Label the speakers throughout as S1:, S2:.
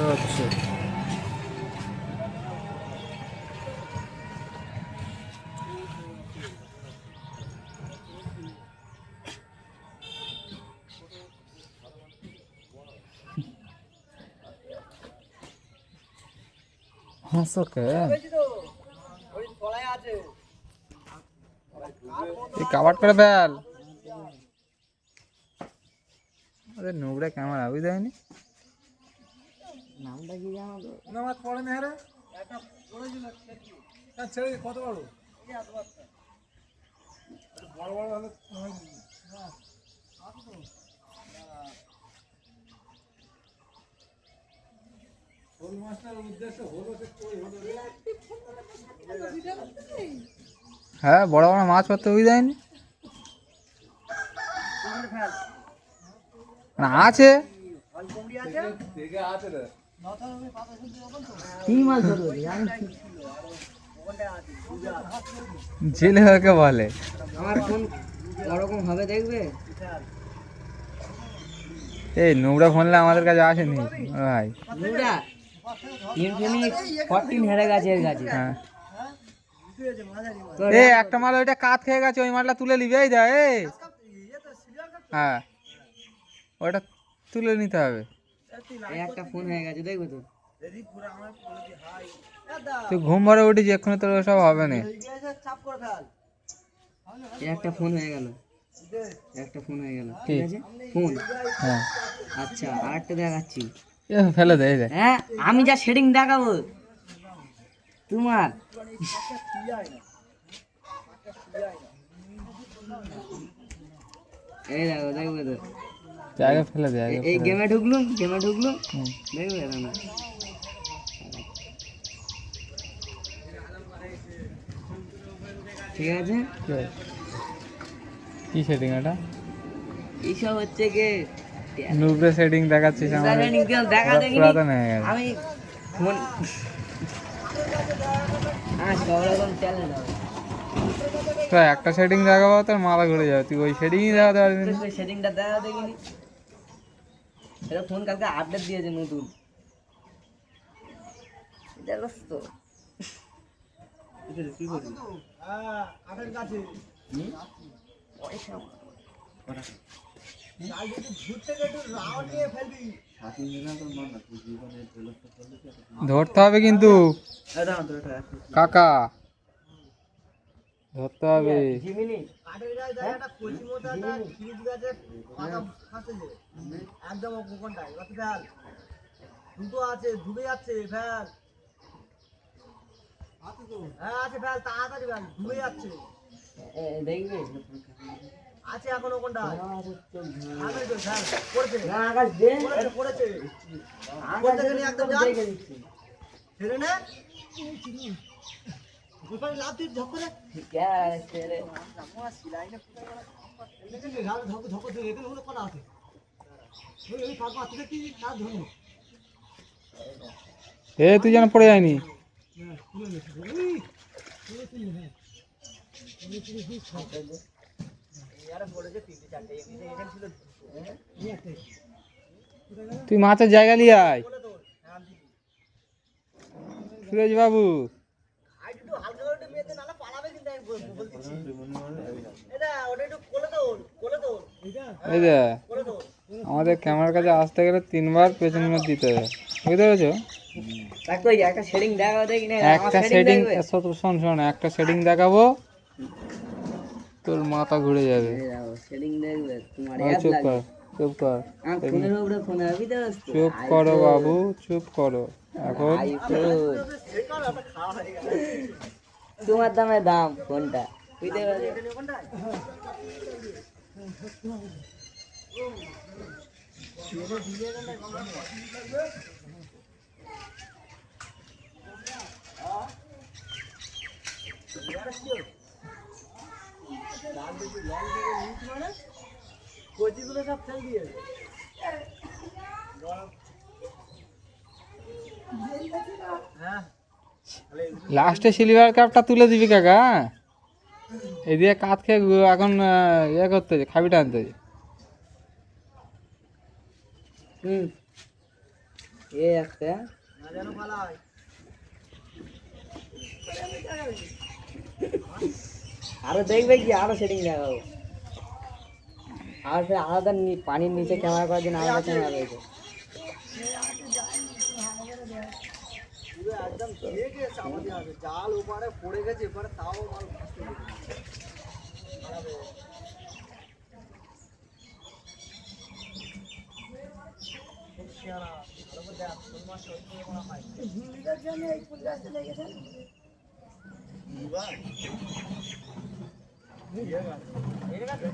S1: হচ্ছে হাসো কে কাভার করে ফেল। আরে নোংরা ক্যামেরা বুঝতে পারিনি
S2: নামটা কি জানো তো?
S3: নামাজ পড়ে না রে একটা পড়েছিল ছেড়ে কত বড় বড় বড় হলে হয়নি হ্যাঁ আছে তো ওই মাছটার উদ্দেশ্য হলো যে কই হলো রে
S1: হ্যাঁ বড় বড় মাছ পড়তে বুঝতে পারিনি না আছে
S3: দেখে আছে রে
S2: কি মাছ ধরো
S1: জেলে কাকে বলে?
S2: আমার ফোন ওরকম হবে দেখবে।
S1: এই নোংরা ফোনলে আমাদের কাছে আসেনি ভাই।
S2: নোংরা ইনফিনিক্স 14 হেরে গেছে এর কাছে।
S1: হ্যাঁ এই একটা মাল ওইটা কাত খেয়ে গেছে, ওই মালটা তুলে নিবি। এই দা এই হ্যাঁ ওটা তুলে নিতে হবে।
S2: এই একটা ফোন হয়ে গেছে দেখবে তো।
S1: তুই ঘুম ভরে উঠিস এক্ষুনি, তোর সব হবে না।
S2: এই একটা ফোন হয়ে গেল, একটা ফোন হয়ে গেল,
S1: ঠিক
S2: ঠিক আছে ফোন।
S1: হ্যাঁ
S2: আচ্ছা আরেকটা দেখাচ্ছি।
S1: ফেলে দে এই দে।
S2: হ্যাঁ আমি যা শেডিং দেখাবো তোমার এই দেখো দেখবে তো।
S1: আগে ফেলে দে আগে
S2: এই গেমে ঢুকলুম
S1: হুম।
S2: দেখবে না। ঠিক আছে
S1: কি সেটিং এটা?
S2: এইসব হচ্ছে কি
S1: নুবরে সেটিং দেখাচ্ছিস আমাদের?
S2: দেখা দেখি
S1: পুরাতন হয়ে গেছে।
S2: আমি ফোন সব রকম চ্যালেঞ্জ হবে।
S1: তো একটা সেটিং দেখাবো তোর মাথা ঘুরে যাবে, তুই ওই সেটিংই দেখাতে পারবি না।
S2: সেটিংটা দেখা দেখিনি। এটা ফোন কালকে আপডেট দিয়েছে নতুন, দেখো তো কি করবি।
S3: হ্যাঁ আটের কাছে
S2: পয়সা
S1: ধরতে হবে কিন্তু কাকা, ধরতে হবে।
S3: একদম দুটো আছে ডুবে যাচ্ছে ফ্যাল হ্যাঁ আছে ফ্যাল তাড়াতাড়ি ফ্যাল ডুবে যাচ্ছে
S2: দেখবে
S3: আছে এখনো কোনটা পড়েছে
S2: আকাশ দে
S3: পড়েছে
S2: আকাশ
S3: গেলে একদম যা
S2: দেখে দিচ্ছি।
S3: ছেড়ে নে ওখানে লাভ দিয়ে ঝক করে
S2: কে আছে রে
S3: ঝক দিয়ে এখানে হলো কটা আছে ওই পাঁচ পাঁচ থেকে কি তার ধরুন
S1: এ তুই যেন পড়ে যায়নি। তুই মাছের জায়গা নিয়ে আয় সুরেশ বাবু। এই যে আমাদের ক্যামেরার কাছে আসতে গেলে 3 বার পেছন মুখ দিতে হবে, বুঝতে পেরেছো?
S2: একটা শেডিং দেখা দেখি না
S1: একটা সেটিং শোন শোন, একটা সেটিং দেখাবো তোর মাথা ঘুরে যাবে।
S2: শেডিং দেখবে তোমার
S1: চুপ কর চুপ কর,
S2: ফোনের উপরে ফোন হবে তো
S1: চুপ করো বাবু চুপ করো। এখন
S2: তোমার দামে দাম ফোনটা বুঝতে পারছো।
S3: কচিগুলো সব ফেল দিয়েছে হ্যাঁ
S1: লাস্টে সিলভার কাপটা তুলে দিবি কাকা। এদিকে কাত খেয়ে এখন ইয়ে করতে হচ্ছে, খাবি টানতে হচ্ছে।
S2: এ একটা
S3: না যেন পালায়।
S2: আরো দেখবে কি আরো সেটিং দেখাবো। আর ফের আলাদা পানির নিচে ক্যামেরা করার জন্য আলাদা ক্যামেরা রয়েছে।
S3: পুরো একদম ঢেকে চাপা দিয়ে আছে, জাল ওপারে পড়ে গেছে, এপারে তাও মাল ভাসতে গেছে। খুব শিয়ানা, ভালো করে দেখ, শোল মাছ সত্যি মনে হয়। এবার? এই গেছে?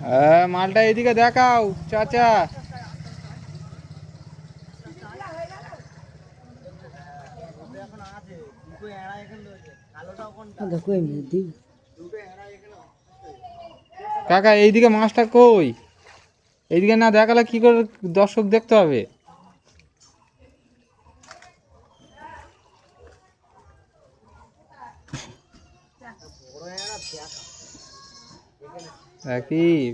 S1: হ্যাঁ, মালটা এইদিকে দেখাও চাচা।
S3: এখন আছে দুটো এড়া এখানে রয়েছে, কালোটাও কোনটা?
S2: দেখো এমনি
S3: দুটো এড়া এখানে
S1: কাকা এইদিকে মাছটা কই? এইদিকে না দেখালে কি করে দর্শক দেখতে হবে?
S3: বড় এড়া দেখা।
S1: রাকিব,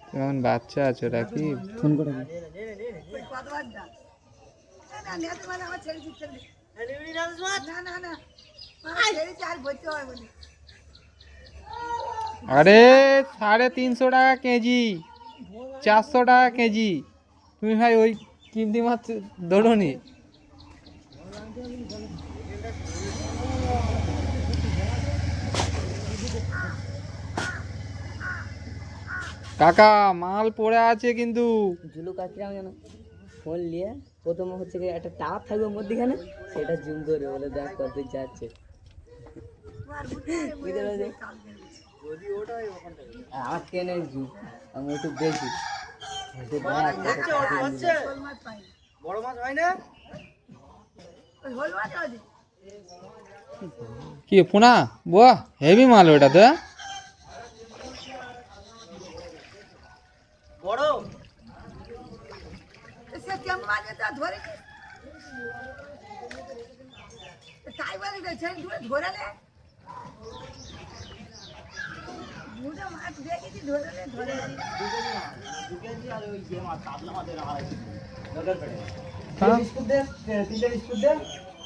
S1: কেমন বাচ্চা আছো রাকিব?
S2: ফোন করে
S3: নে নে নে নে নে।
S1: আরে 350 টাকা কেজি, 400 টাকা কেজি। তুমি ভাই ওই কিমতি মাছ ধরোনি? কাকা মাল পড়ে আছে কিন্তু।
S2: জুলু কাকিরাম যেন ফোন নিয়ে প্রথমে হচ্ছে কি একটা টাওয়ার থাকবে মধ্যখানে, সেটা জুম করে বলে দেখ কত যাচ্ছে। বুঝতে পেরেছি?
S3: যদি ওটাই ওখানটায়
S2: আমার ট্রেনের জুম আমি একটু দেখি।
S3: হচ্ছে, ওটা হচ্ছে। বড় মাছ হয় না?
S1: কি পোনা? বাহ, হেভি মাল ওটা তো।
S3: বড়
S1: হ্যাঁ?
S3: বিস্কুট দে, তিনটে বিস্কুট দে,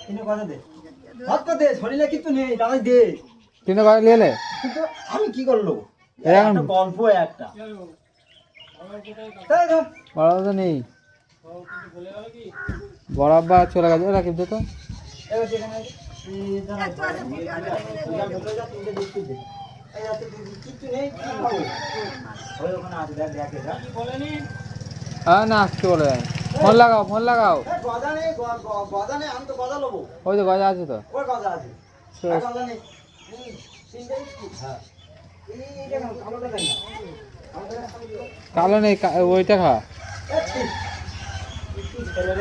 S3: তিনটে কথা দে। ভাত কর দে, শরীরে কিছু নেই, তাই দে।
S1: তিনটে করে নিয়ে এলে?
S3: কিন্তু আমি কি করলো?
S1: এরকম
S3: একটা গল্প একটা। তাই তো?
S1: বড় তো নেই। বড় আব্বা চলে গেছে। রাকিব দে তো।
S3: এবার যেখানে আছে, এই দাঁড়া, ভেতরে যা, তিনটে বিস্কুট দে। এই আছে, কিচ্ছু নেই, কি খাবো? ওই ওখানে আছে, দেখ, দেখ এটা।
S1: হ্যাঁ না, আসতে বলে যাই। ফোন লাগাও, ফোন লাগাও।
S3: এই গজা নেই, গজা নেই, আমি তো গজা নেবো।
S1: ওই তো গজা আছে তো।
S3: ওর গজা আছে।
S1: শেষ।
S3: আর গজা নেই। তিনটে বিস্কুট, হ্যাঁ। এইটা নাও, কালোটা দেন না।
S1: কালো নেই, ওইটা খা।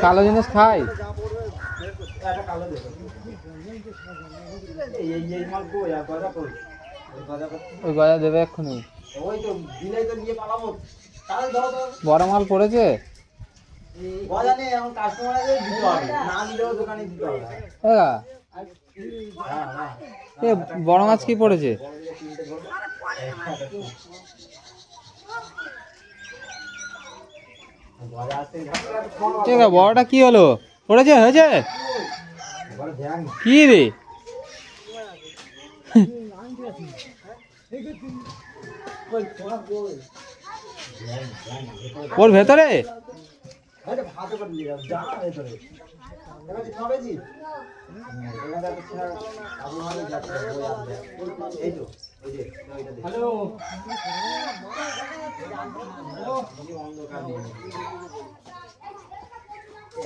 S1: কালো জিনিস খাই।
S3: যা পড়বে, বের করতে। একটা কালো দে। এই মাল কই, আর গজা কই? ওই গজা কই?
S1: ওই গজা দেবে এক্ষুনি।
S3: ওই তো বিলাই তো নিয়ে পালাবো। তাহলে ধরো তো।
S1: বড় মাল পড়েছে।
S3: গজা নেই, এখন কাস্টমার আছে, দিতে হবে। না নিলেও দোকানে দিতে হবে।
S1: হ্যাঁ,
S3: হ্যাঁ, হ্যাঁ।
S1: এ বড় মাছ কি পড়েছে?
S3: গজা আসতে
S1: ঠিক আছে, বড়টা কি হলো? পড়েছে, হয়েছে? কি রে? ওর ভেতরে?
S3: ভাতে করে নিয়ে যাও, যা ভেতরে। এবার খাবেছি? হ্যালো,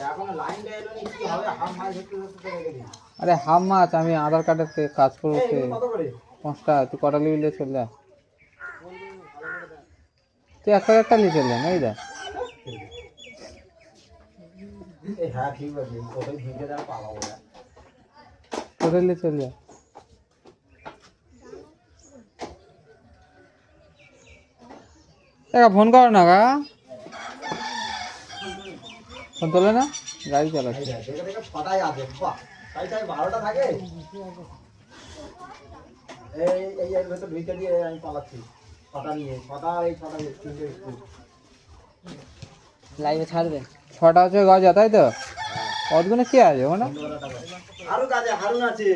S3: এখন লাইনটা এলো নি, কি হবে? হাফ মাছ ধরতে ধরতে রেখে দিই।
S1: আরে হাফ মাছ, আমি আধার কার্ডের কাজ করবো।
S3: এই, এগুলো কত করে?
S1: 5 টাকা। তুই কটা নিয়ে চলে যা। তুই একটা নিয়ে চলে যা, এই দেখ।
S3: হ্যাঁ ঠিক আছে, ওটাই ঢুকে দেওয়া পালাবো না।
S1: হোটেলে চলে যা। ফোন করো না গা, ফোন তোলে না, গাড়ি চালাচ্ছে।
S3: দেখে দেখে ছটায় আছে, বাহ তাই তাই 12টা থাকে। এই এর ভেতর ঢুকে দিয়ে আমি পালাচ্ছি ছটা নিয়ে, ছটা এই ছটা 3টে স্কুল।
S2: লাইভে ছাড়বে।
S1: 6টা হচ্ছে গজা, তাই তো? অতগুলো কে আছে ওখানে?
S3: হারুন আছে, হারুন আছে,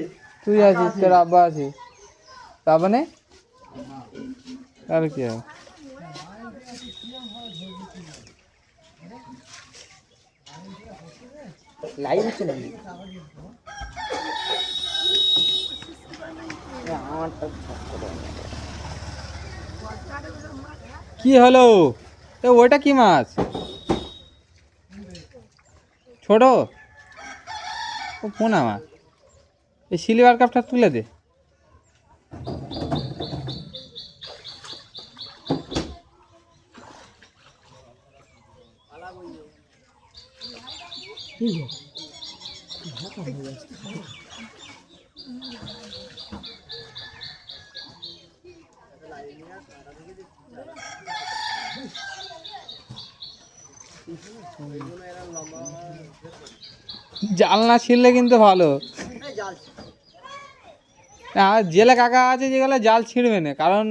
S1: তুই আছিস, তোর আব্বা আছিস, তারপরে নেই আর কি আছে?
S2: লাইভ হচ্ছে নাকি? আমারটা
S1: কি হলো? ওইটা কি মাছ? ছোট? ও পোনা মাছ। এই সিলভার কাপটা তুলে দে। জাল না ছিঁড়লে কিন্তু ভালো। আর জেলে কাকা আছে যেগুলো জাল ছিঁড়বে না, কারণ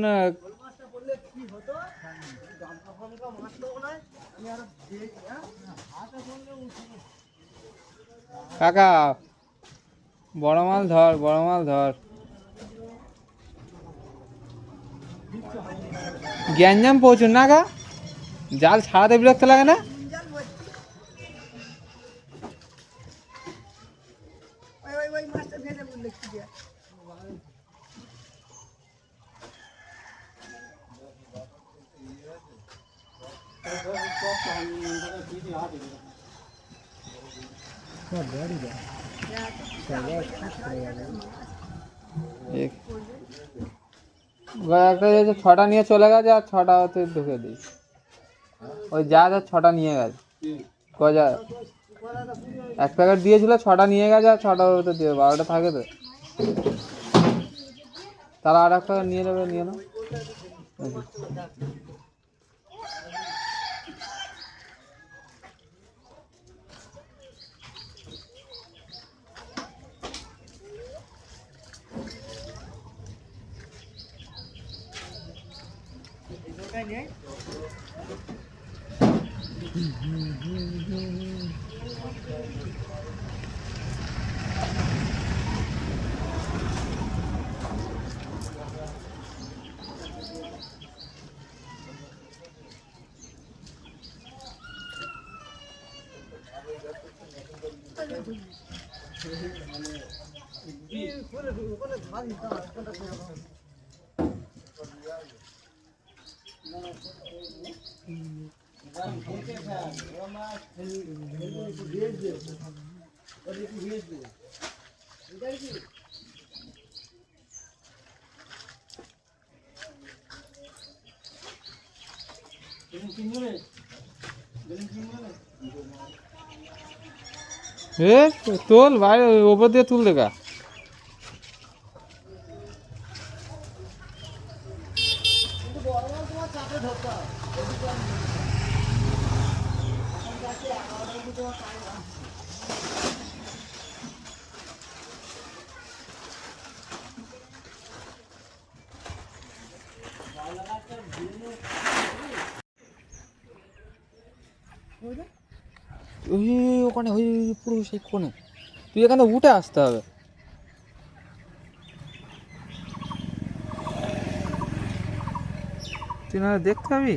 S1: কাকা বড় মাল ধর, বড় মাল ধর। গ্যাঞ্জাম প্রচুর না গা, জাল ছাড়াতে বিরক্ত লাগে না? একটা 6টা নিয়ে চলে গেছে, আর 6টা হতে ঢুকে দিই। ওই যা 6টা নিয়ে গেছে গজা, 1 প্যাকেট দিয়েছিল, 6টা নিয়ে গেছে, আর 6টা হতে দিয়ে 12টা থাকে তো। তারা আর 1 প্যাকেট নিয়ে নেবে, নিয়ে নাও। তোল বাইরে, ওপর দিয়ে তুল দেখা। ওই ওখানে, ওই পুরো সেই কোণে, তুই এখানে উঠে আসতে হবে। তুই না দেখতে পাবি।